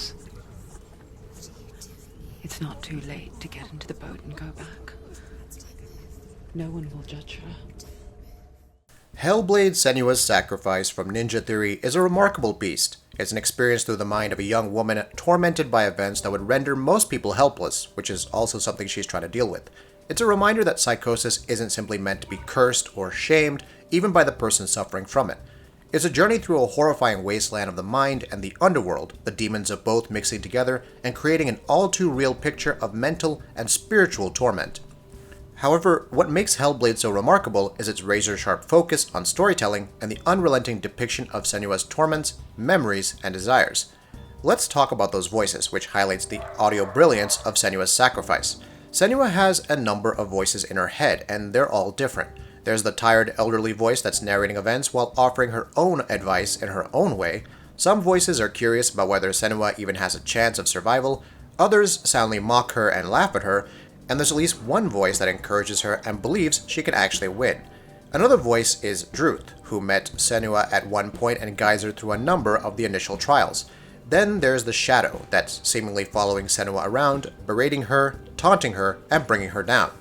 once. It's not too late to get into the boat and go back. No one will judge her. Hellblade: Senua's Sacrifice from Ninja Theory is a remarkable beast. It's an experience through the mind of a young woman tormented by events that would render most people helpless, which is also something she's trying to deal with. It's a reminder that psychosis isn't simply meant to be cursed or shamed, even by the person suffering from it. It's a journey through a horrifying wasteland of the mind and the underworld, the demons of both mixing together and creating an all-too-real picture of mental and spiritual torment. However, what makes Hellblade so remarkable is its razor-sharp focus on storytelling and the unrelenting depiction of Senua's torments, memories, and desires. Let's talk about those voices, which highlights the audio brilliance of Senua's Sacrifice. Senua has a number of voices in her head, and they're all different. There's the tired elderly voice that's narrating events while offering her own advice in her own way. Some voices are curious about whether Senua even has a chance of survival, others soundly mock her and laugh at her, and there's at least one voice that encourages her and believes she can actually win. Another voice is Druth, who met Senua at one point and guides her through a number of the initial trials. Then there's the Shadow, that's seemingly following Senua around, berating her, taunting her, and bringing her down.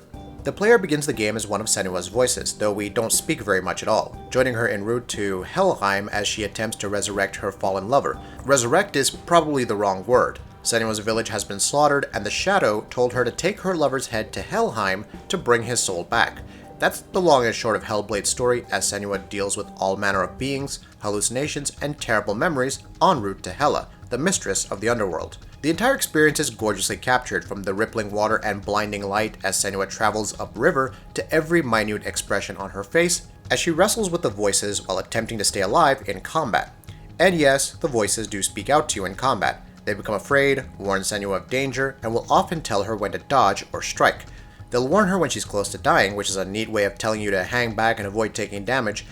The player begins the game as one of Senua's voices, though we don't speak very much at all, joining her en route to Helheim as she attempts to resurrect her fallen lover. Resurrect is probably the wrong word. Senua's village has been slaughtered, and the Shadow told her to take her lover's head to Helheim to bring his soul back. That's the long and short of Hellblade's story, as Senua deals with all manner of beings, hallucinations, and terrible memories en route to Hela, the mistress of the underworld. The entire experience is gorgeously captured, from the rippling water and blinding light as Senua travels upriver to every minute expression on her face as she wrestles with the voices while attempting to stay alive in combat. And yes, the voices do speak out to you in combat. They become afraid, warn Senua of danger, and will often tell her when to dodge or strike. They'll warn her when she's close to dying, which is a neat way of telling you to hang back and avoid taking damage,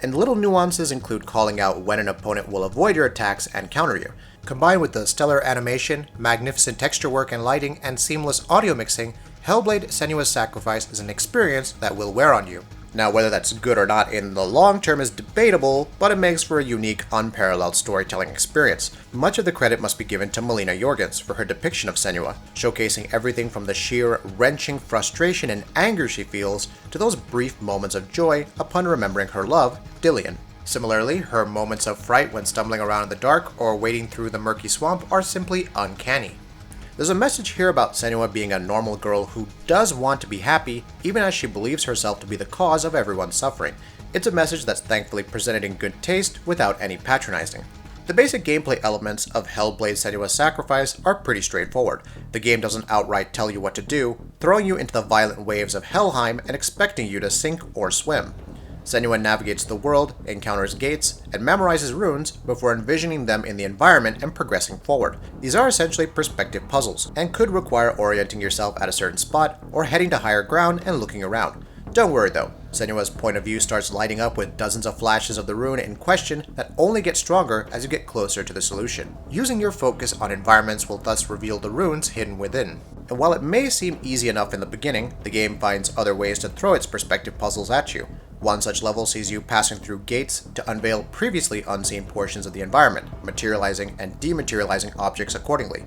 and little nuances include calling out when an opponent will avoid your attacks and counter you. Combined with the stellar animation, magnificent texture work and lighting, and seamless audio mixing, Hellblade: Senua's Sacrifice is an experience that will wear on you. Now, whether that's good or not in the long term is debatable, but it makes for a unique, unparalleled storytelling experience. Much of the credit must be given to Melina Jorgens for her depiction of Senua, showcasing everything from the sheer, wrenching frustration and anger she feels to those brief moments of joy upon remembering her love, Dillion. Similarly, her moments of fright when stumbling around in the dark or wading through the murky swamp are simply uncanny. There's a message here about Senua being a normal girl who does want to be happy, even as she believes herself to be the cause of everyone's suffering. It's a message that's thankfully presented in good taste without any patronizing. The basic gameplay elements of Hellblade: Senua's Sacrifice are pretty straightforward. The game doesn't outright tell you what to do, throwing you into the violent waves of Helheim and expecting you to sink or swim. Senua navigates the world, encounters gates, and memorizes runes before envisioning them in the environment and progressing forward. These are essentially perspective puzzles, and could require orienting yourself at a certain spot, or heading to higher ground and looking around. Don't worry though, Senua's point of view starts lighting up with dozens of flashes of the rune in question that only get stronger as you get closer to the solution. Using your focus on environments will thus reveal the runes hidden within. And while it may seem easy enough in the beginning, the game finds other ways to throw its perspective puzzles at you. One such level sees you passing through gates to unveil previously unseen portions of the environment, materializing and dematerializing objects accordingly.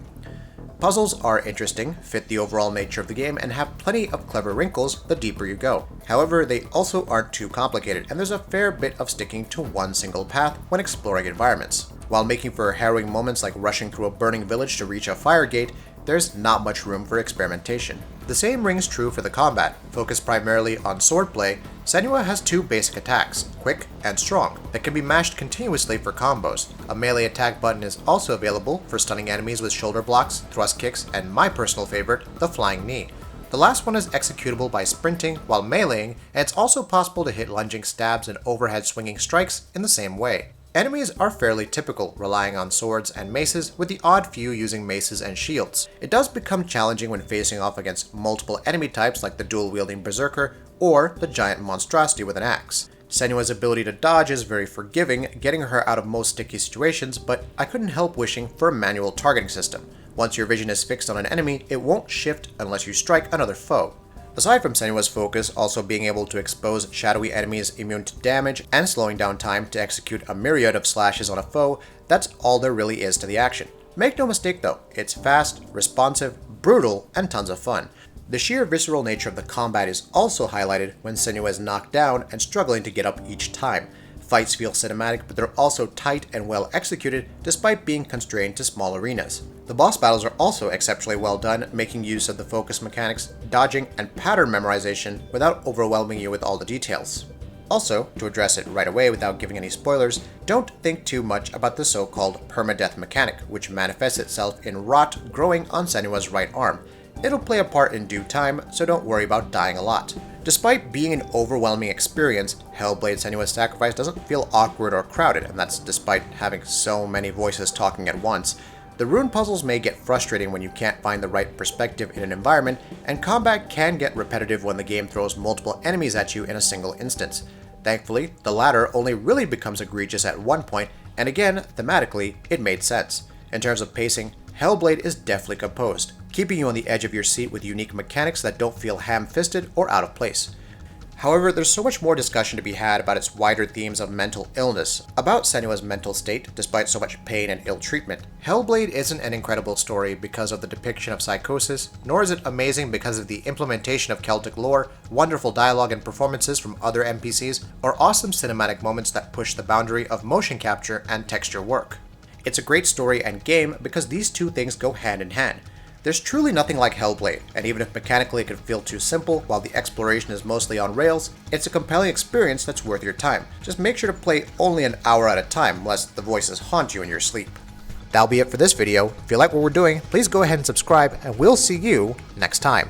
Puzzles are interesting, fit the overall nature of the game, and have plenty of clever wrinkles the deeper you go. However, they also aren't too complicated, and there's a fair bit of sticking to one single path when exploring environments. While making for harrowing moments like rushing through a burning village to reach a fire gate, there's not much room for experimentation. The same rings true for the combat. Focused primarily on swordplay, Senua has two basic attacks, quick and strong, that can be mashed continuously for combos. A melee attack button is also available for stunning enemies with shoulder blocks, thrust kicks, and my personal favorite, the flying knee. The last one is executable by sprinting while meleeing, and it's also possible to hit lunging stabs and overhead swinging strikes in the same way. Enemies are fairly typical, relying on swords and maces, with the odd few using maces and shields. It does become challenging when facing off against multiple enemy types like the dual-wielding berserker or the giant monstrosity with an axe. Senua's ability to dodge is very forgiving, getting her out of most sticky situations, but I couldn't help wishing for a manual targeting system. Once your vision is fixed on an enemy, it won't shift unless you strike another foe. Aside from Senua's focus also being able to expose shadowy enemies immune to damage and slowing down time to execute a myriad of slashes on a foe, that's all there really is to the action. Make no mistake though, it's fast, responsive, brutal, and tons of fun. The sheer visceral nature of the combat is also highlighted when Senua is knocked down and struggling to get up each time. Fights feel cinematic, but they're also tight and well executed despite being constrained to small arenas. The boss battles are also exceptionally well done, making use of the focus mechanics, dodging, and pattern memorization without overwhelming you with all the details. Also, to address it right away without giving any spoilers, don't think too much about the so-called permadeath mechanic, which manifests itself in rot growing on Senua's right arm. It'll play a part in due time, so don't worry about dying a lot. Despite being an overwhelming experience, Hellblade Senua's Sacrifice doesn't feel awkward or crowded, and that's despite having so many voices talking at once. The rune puzzles may get frustrating when you can't find the right perspective in an environment, and combat can get repetitive when the game throws multiple enemies at you in a single instance. Thankfully, the latter only really becomes egregious at one point, and again, thematically, it made sense. In terms of pacing, Hellblade is deftly composed, keeping you on the edge of your seat with unique mechanics that don't feel ham-fisted or out of place. However, there's so much more discussion to be had about its wider themes of mental illness, about Senua's mental state despite so much pain and ill treatment. Hellblade isn't an incredible story because of the depiction of psychosis, nor is it amazing because of the implementation of Celtic lore, wonderful dialogue and performances from other NPCs, or awesome cinematic moments that push the boundary of motion capture and texture work. It's a great story and game because these two things go hand in hand. There's truly nothing like Hellblade, and even if mechanically it can feel too simple while the exploration is mostly on rails, it's a compelling experience that's worth your time. Just make sure to play only an hour at a time, lest the voices haunt you in your sleep. That'll be it for this video. If you like what we're doing, please go ahead and subscribe, and we'll see you next time.